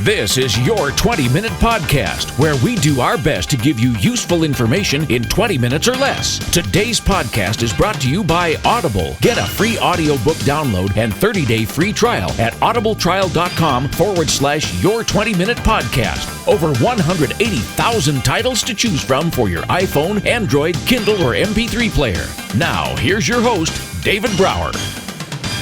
This is your 20-minute podcast where we do our best to give you useful information in 20 minutes or less. Today's podcast is brought to you by Audible. Get a free audiobook download and 30-day free trial at audibletrial.com/your 20-minute podcast. Over 180,000 titles to choose from for your iPhone, Android, Kindle, or MP3 player. Now, here's your host, David Brower.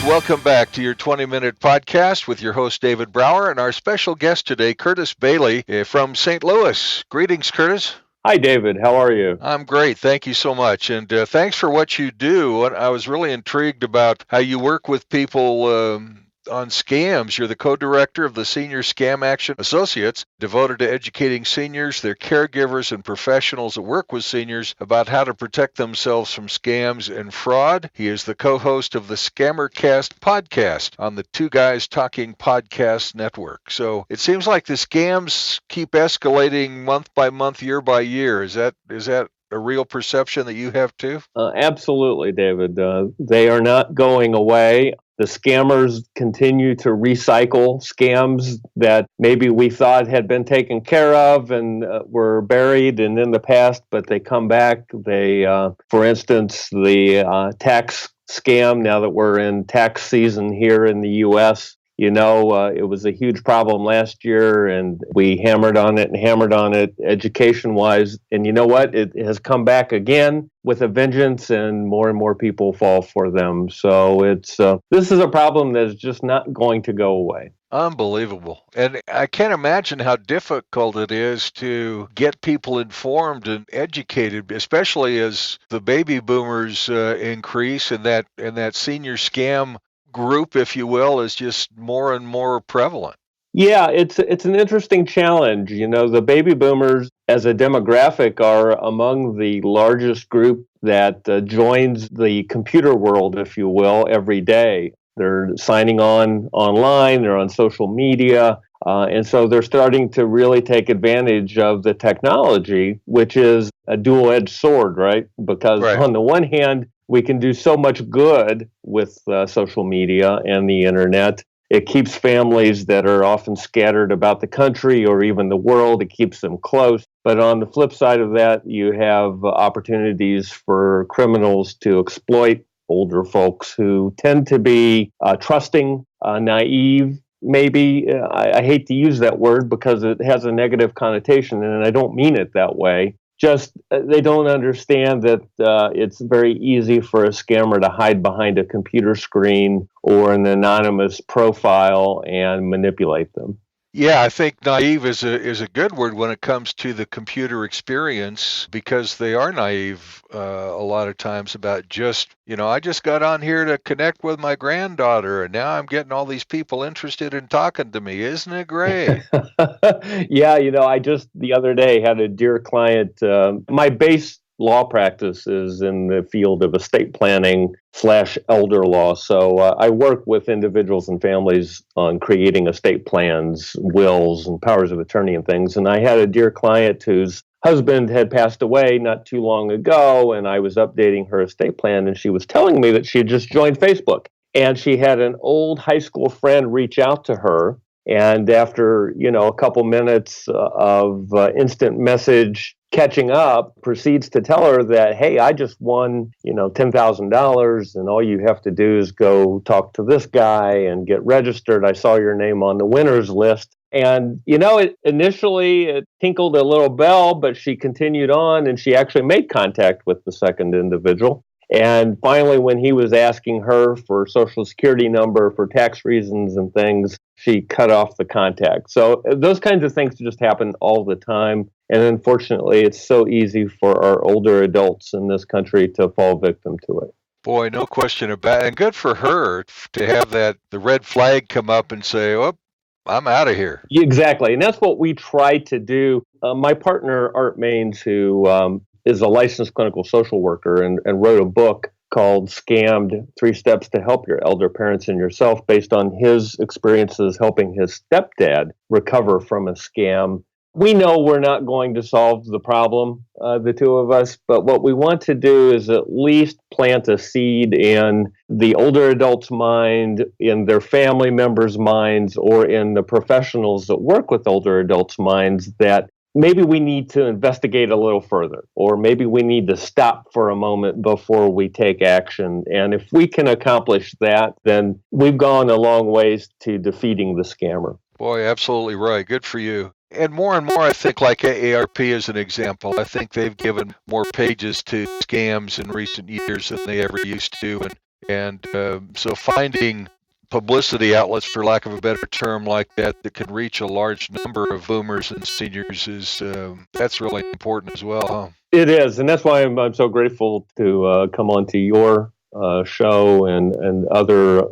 Welcome back to your 20-minute podcast with your host, David Brower, and our special guest today, Curtis Bailey from St. Louis. Greetings, Curtis. Hi, David. How are you? I'm great. Thank you so much. And thanks for what you do. I was really intrigued about how you work with people on scams. You're the co-director of the Senior Scam Action Associates, devoted to educating seniors, their caregivers, and professionals that work with seniors about how to protect themselves from scams and fraud. He is the co-host of the Scammercast Podcast on the Two Guys Talking Podcast Network. So it seems like the scams keep escalating month by month, year by year. Is that a real perception that you have too? Absolutely, David. They are not going away. The scammers continue to recycle scams that maybe we thought had been taken care of and were buried and in the past, but they come back. They, for instance, the tax scam, now that we're in tax season here in the U.S., it was a huge problem last year, and we hammered on it education-wise. And you know what? It has come back again with a vengeance, and more people fall for them. So this is a problem that's just not going to go away. Unbelievable. And I can't imagine how difficult it is to get people informed and educated, especially as the baby boomers increase and that senior scam group, if you will, is just more and more prevalent. Yeah, it's an interesting challenge. The baby boomers as a demographic are among the largest group that joins the computer world, if you will, every day. They're signing on online, they're on social media, and so they're starting to really take advantage of the technology, which is a dual-edged sword, right? Because on the one hand, we can do so much good with social media and the internet. It keeps families that are often scattered about the country or even the world, it keeps them close. But on the flip side of that, you have opportunities for criminals to exploit older folks who tend to be trusting, naive. Maybe, I hate to use that word because it has a negative connotation, and I don't mean it that way. Just they don't understand that it's very easy for a scammer to hide behind a computer screen or an anonymous profile and manipulate them. Yeah, I think naive is a good word when it comes to the computer experience, because they are naive a lot of times about I just got on here to connect with my granddaughter, and now I'm getting all these people interested in talking to me. Isn't it great? Yeah, I just the other day had a dear client. My base law practice is in the field of estate planning / elder law. So I work with individuals and families on creating estate plans, wills, and powers of attorney and things. And I had a dear client whose husband had passed away not too long ago, and I was updating her estate plan, and she was telling me that she had just joined Facebook. And she had an old high school friend reach out to her. And after, a couple minutes of instant message catching up, proceeds to tell her that, hey, I just won, $10,000, and all you have to do is go talk to this guy and get registered. I saw your name on the winners list. And, initially it tinkled a little bell, but she continued on, and she actually made contact with the second individual. And finally, when he was asking her for Social Security number for tax reasons and things, she cut off the contact. So those kinds of things just happen all the time. And unfortunately, it's so easy for our older adults in this country to fall victim to it. Boy, no question about it. And good for her to have the red flag come up and say, oh, I'm out of here. Exactly. And that's what we try to do. My partner, Art Maines, who is a licensed clinical social worker and wrote a book called Scammed: 3 Steps to Help Your Elder Parents and Yourself, based on his experiences helping his stepdad recover from a scam. We know we're not going to solve the problem, the two of us, but what we want to do is at least plant a seed in the older adult's mind, in their family members' minds, or in the professionals that work with older adults' minds that maybe we need to investigate a little further, or maybe we need to stop for a moment before we take action. And if we can accomplish that, then we've gone a long ways to defeating the scammer. Boy, absolutely right. Good for you. And more, I think, like AARP as an example, I think they've given more pages to scams in recent years than they ever used to. And so finding publicity outlets, for lack of a better term, like that can reach a large number of boomers and seniors that's really important as well, huh? It is, and that's why I'm so grateful to come onto your show and other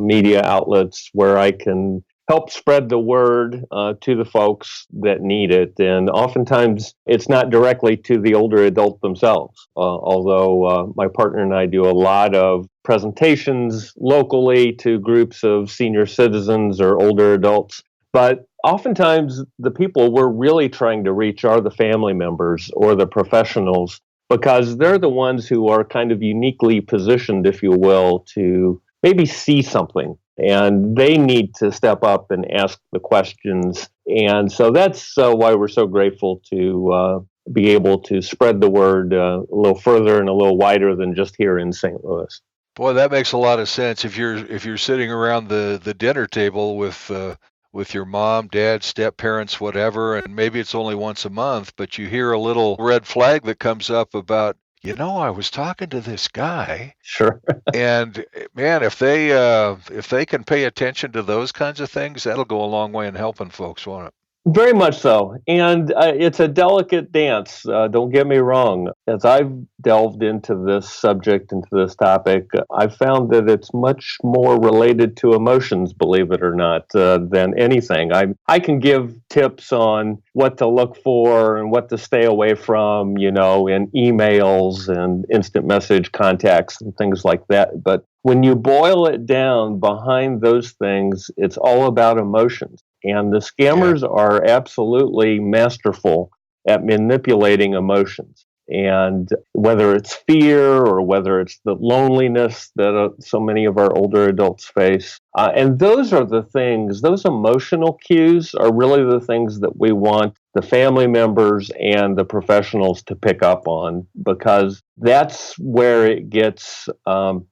media outlets where I can help spread the word to the folks that need it. And oftentimes it's not directly to the older adult themselves, although my partner and I do a lot of presentations locally to groups of senior citizens or older adults. But oftentimes the people we're really trying to reach are the family members or the professionals, because they're the ones who are kind of uniquely positioned, if you will, to maybe see something. And they need to step up and ask the questions. And so that's why we're so grateful to be able to spread the word a little further and a little wider than just here in St. Louis. Boy, that makes a lot of sense. If you're sitting around the dinner table with your mom, dad, step parents, whatever, and maybe it's only once a month, but you hear a little red flag that comes up about, I was talking to this guy. Sure. And man, if they can pay attention to those kinds of things, that'll go a long way in helping folks, won't it? Very much so. And it's a delicate dance. Don't get me wrong. As I've delved into this subject, into this topic, I've found that it's much more related to emotions, believe it or not, than anything. I can give tips on what to look for and what to stay away from, in emails and instant message contacts and things like that. But when you boil it down behind those things, it's all about emotions. And the scammers are absolutely masterful at manipulating emotions. And whether it's fear or whether it's the loneliness that so many of our older adults face. And those are the things, those emotional cues are really the things that we want the family members and the professionals to pick up on, because that's where it gets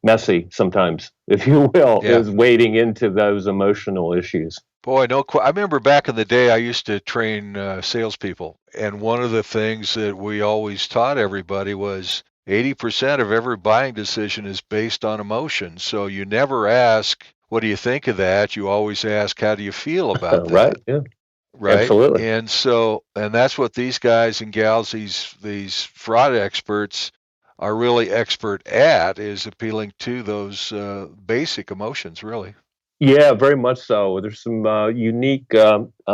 messy sometimes, if you will, is wading into those emotional issues. Boy, I remember back in the day, I used to train salespeople, and one of the things that we always taught everybody was 80% of every buying decision is based on emotion. So you never ask, what do you think of that? You always ask, how do you feel about that? Right, yeah. Right. Absolutely. And that's what these guys and gals, these fraud experts are really expert at, is appealing to those basic emotions, really. Yeah, very much so. There's some unique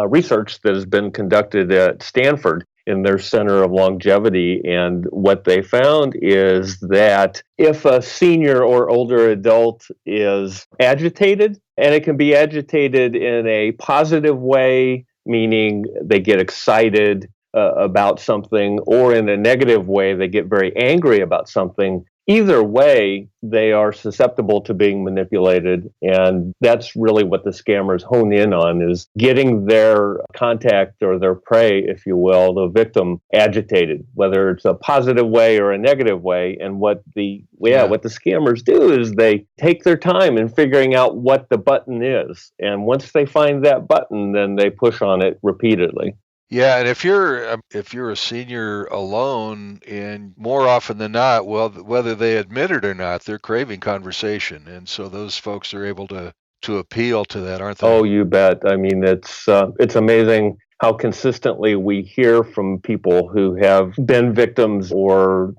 research that has been conducted at Stanford in their Center of Longevity. And what they found is that if a senior or older adult is agitated, and it can be agitated in a positive way, meaning they get excited about something, or in a negative way, they get very angry about something. Either way, they are susceptible to being manipulated, and that's really what the scammers hone in on, is getting their contact or their prey, if you will, the victim, agitated, whether it's a positive way or a negative way. And what the scammers do is they take their time in figuring out what the button is, and once they find that button, then they push on it repeatedly. Yeah, and if you're a senior alone, and more often than not, well, whether they admit it or not, they're craving conversation, and so those folks are able to appeal to that, aren't they? Oh, you bet. I mean, it's amazing how consistently we hear from people who have been victims or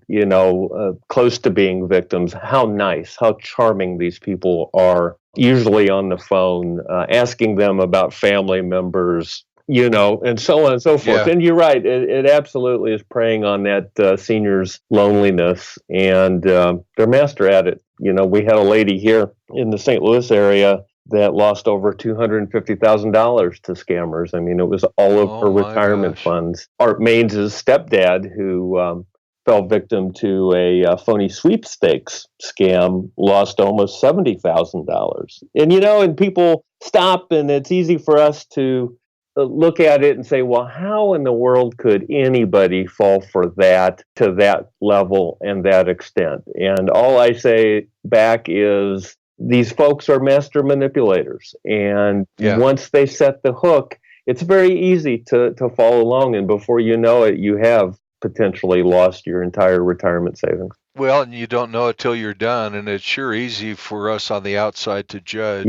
close to being victims. How nice, how charming these people are. Usually on the phone, asking them about family members, and so on and so forth. Yeah. And you're right, it absolutely is preying on that senior's loneliness, and they're master at it. We had a lady here in the St. Louis area that lost over $250,000 to scammers. I mean, it was all of her retirement funds. Art Main's stepdad, who fell victim to a phony sweepstakes scam, lost almost $70,000. And people stop, and it's easy for us to look at it and say, well, how in the world could anybody fall for that to that level and that extent? And all I say back is these folks are master manipulators. And once they set the hook, it's very easy to follow along. And before you know it, you have potentially lost your entire retirement savings. Well, and you don't know it till you're done, and it's sure easy for us on the outside to judge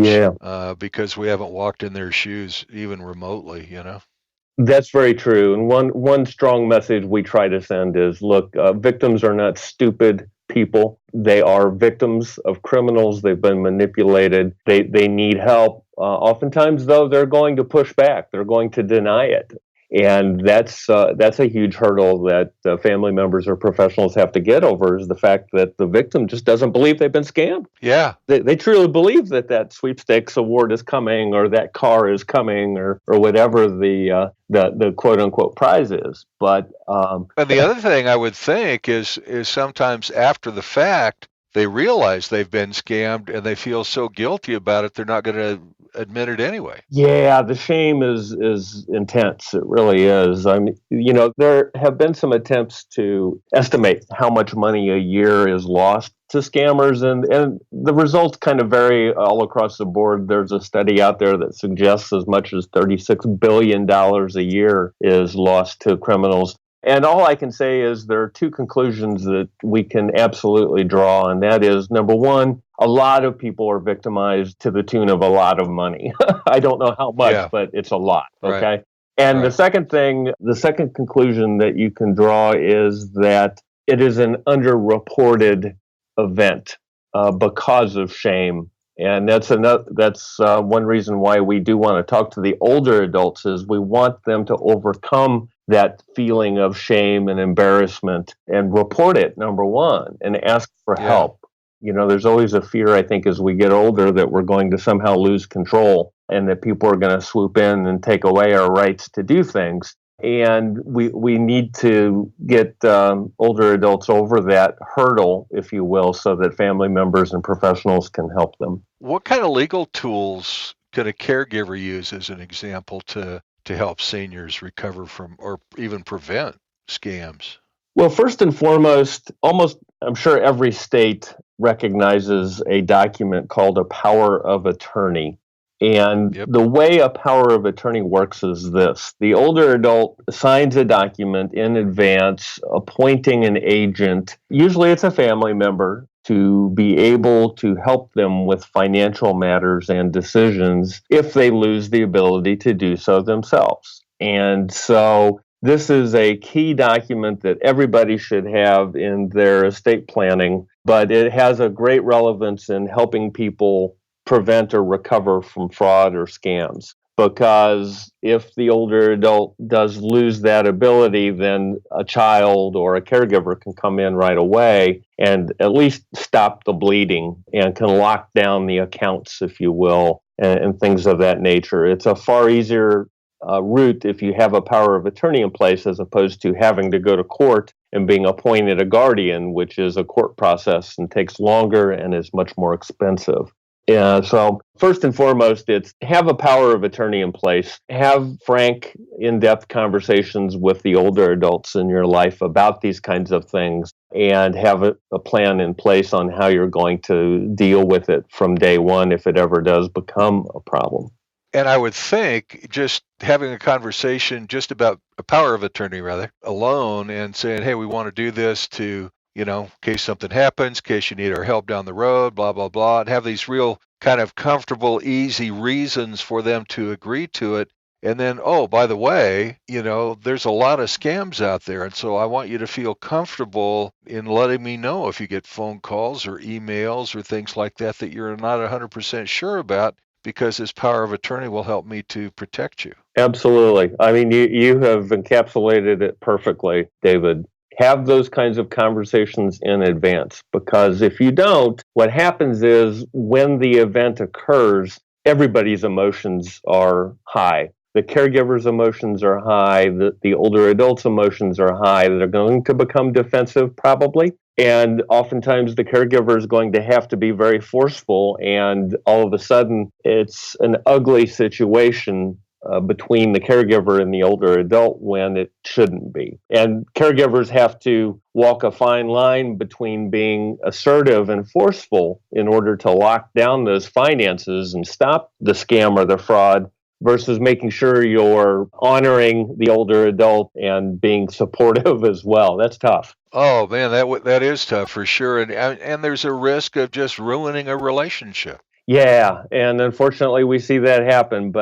because we haven't walked in their shoes even remotely, That's very true. And one strong message we try to send is, look, victims are not stupid people. They are victims of criminals. They've been manipulated. They need help. Oftentimes, though, they're going to push back. They're going to deny it. And that's a huge hurdle that family members or professionals have to get over, is the fact that the victim just doesn't believe they've been scammed. Yeah. They truly believe that sweepstakes award is coming, or that car is coming, or whatever the quote unquote prize is. But and the other thing I would think is sometimes after the fact, they realize they've been scammed and they feel so guilty about it, they're not going to admit it anyway. Yeah, the shame is intense. It really is. I mean, there have been some attempts to estimate how much money a year is lost to scammers, and the results kind of vary all across the board. There's a study out there that suggests as much as $36 billion a year is lost to criminals. And all I can say is there are two conclusions that we can absolutely draw, and that is, number one, a lot of people are victimized to the tune of a lot of money. I don't know how much, but it's a lot, okay? Right. And the second conclusion that you can draw is that it is an underreported event because of shame. And that's one reason why we do want to talk to the older adults, is we want them to overcome that feeling of shame and embarrassment and report it, number one, and ask for help. There's always a fear, I think, as we get older, that we're going to somehow lose control and that people are going to swoop in and take away our rights to do things. And we need to get older adults over that hurdle, if you will, so that family members and professionals can help them. What kind of legal tools could a caregiver use, as an example, to help seniors recover from or even prevent scams? Well, first and foremost, I'm sure every state recognizes a document called a power of attorney. And the way a power of attorney works is this. The older adult signs a document in advance, appointing an agent. Usually it's a family member, to be able to help them with financial matters and decisions if they lose the ability to do so themselves. And so this is a key document that everybody should have in their estate planning, but it has a great relevance in helping people prevent or recover from fraud or scams. Because if the older adult does lose that ability, then a child or a caregiver can come in right away and at least stop the bleeding and can lock down the accounts, if you will, and things of that nature. It's a far easier route if you have a power of attorney in place, as opposed to having to go to court and being appointed a guardian, which is a court process and takes longer and is much more expensive. So first and foremost, it's have a power of attorney in place. Have frank, in-depth conversations with the older adults in your life about these kinds of things, and have a plan in place on how you're going to deal with it from day one if it ever does become a problem. And I would think just having a conversation just about a power of attorney, alone, and saying, hey, we want to do this to, in case something happens, in case you need our help down the road, blah, blah, blah, and have these real kind of comfortable, easy reasons for them to agree to it. And then, oh, by the way, there's a lot of scams out there. And so I want you to feel comfortable in letting me know if you get phone calls or emails or things like that you're not 100% sure about, because this power of attorney will help me to protect you. Absolutely. I mean, you have encapsulated it perfectly, David. Have those kinds of conversations in advance, because if you don't, what happens is when the event occurs, everybody's emotions are high. The caregiver's emotions are high. The older adult's emotions are high. They're going to become defensive probably. And oftentimes the caregiver is going to have to be very forceful. And all of a sudden, it's an ugly situation between the caregiver and the older adult when it shouldn't be. And caregivers have to walk a fine line between being assertive and forceful in order to lock down those finances and stop the scam or the fraud, versus making sure you're honoring the older adult and being supportive as well. That's tough. Oh man, that is tough for sure, and there's a risk of just ruining a relationship. Yeah, and unfortunately we see that happen,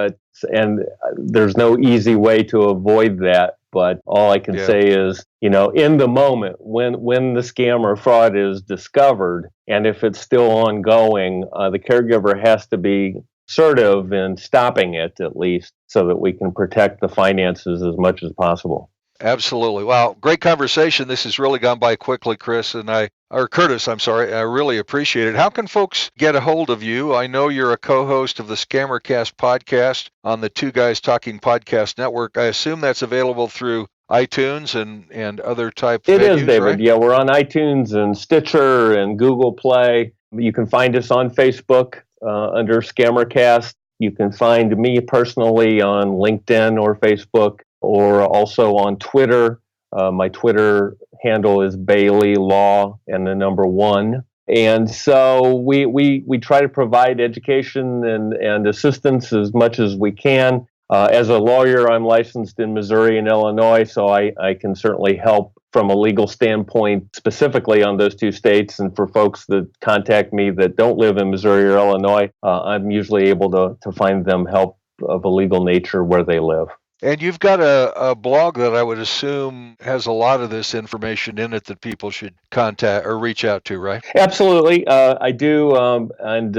and there's no easy way to avoid that. But all I can say is, in the moment when the scam or fraud is discovered, and if it's still ongoing, the caregiver has to be assertive in stopping it, at least, so that we can protect the finances as much as possible. Absolutely. Wow, great conversation. This has really gone by quickly, Curtis. I'm sorry. I really appreciate it. How can folks get a hold of you? I know you're a co-host of the Scammercast Podcast on the Two Guys Talking Podcast Network. I assume that's available through iTunes and other type venues, It is, David. Right? Yeah, we're on iTunes and Stitcher and Google Play. You can find us on Facebook under Scammercast. You can find me personally on LinkedIn or Facebook, or also on Twitter. My Twitter handle is Bailey Law and the number 1. And so we try to provide education and assistance as much as we can. As a lawyer, I'm licensed in Missouri and Illinois, so I can certainly help from a legal standpoint specifically on those two states. And for folks that contact me that don't live in Missouri or Illinois, I'm usually able to find them help of a legal nature where they live. And you've got a blog that I would assume has a lot of this information in it that people should contact or reach out to, right? Absolutely. I do. And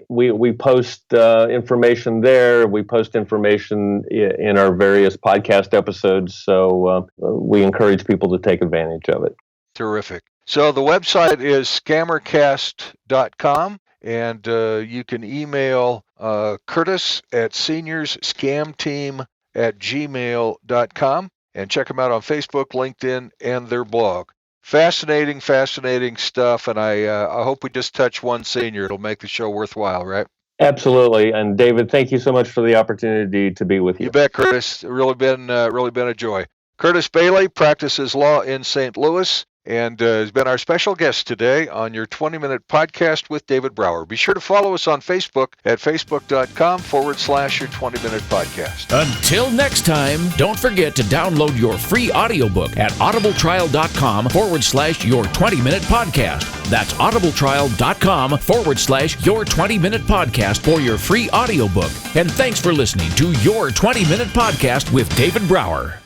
we post information there. We post information in our various podcast episodes. So we encourage people to take advantage of it. Terrific. So the website is scammercast.com. And you can email Curtis at seniorscamteam@gmail.com and check them out on Facebook, LinkedIn, and their blog. Fascinating stuff, and I hope we just touch one senior. It'll make the show worthwhile, right? Absolutely. And David, thank you so much for the opportunity to be with you. You bet, Curtis. Really been a joy. Curtis Bailey practices law in St. Louis and has been our special guest today on your 20-minute podcast with David Brower. Be sure to follow us on Facebook at facebook.com/your 20-minute podcast. Until next time, don't forget to download your free audiobook at audibletrial.com/your 20-minute podcast. That's audibletrial.com/your 20-minute podcast for your free audiobook. And thanks for listening to your 20-minute podcast with David Brower.